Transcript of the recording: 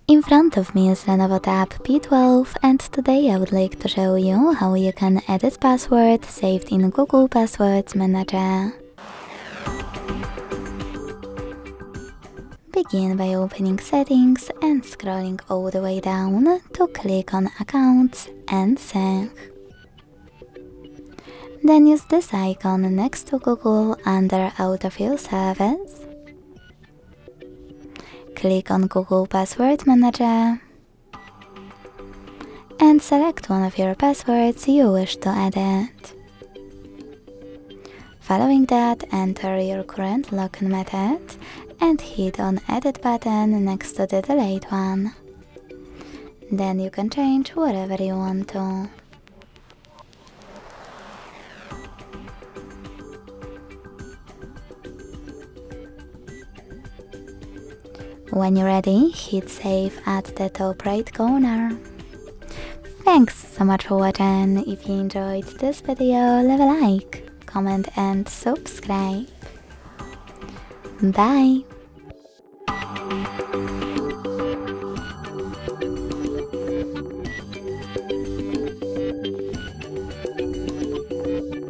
In front of me is LENOVO Tab P12 and today I would like to show you how you can edit password saved in Google Passwords Manager. Begin by opening Settings and scrolling all the way down to click on Accounts and Sync. Then use this icon next to Google under Autofill Service. Click on Google Password Manager and select one of your passwords you wish to edit. Following that, enter your current login method and hit on Edit button next to the delete one. Then you can change whatever you want to. When you're ready, hit save at the top right corner. Thanks so much for watching. If you enjoyed this video, leave a like, comment and subscribe. Bye!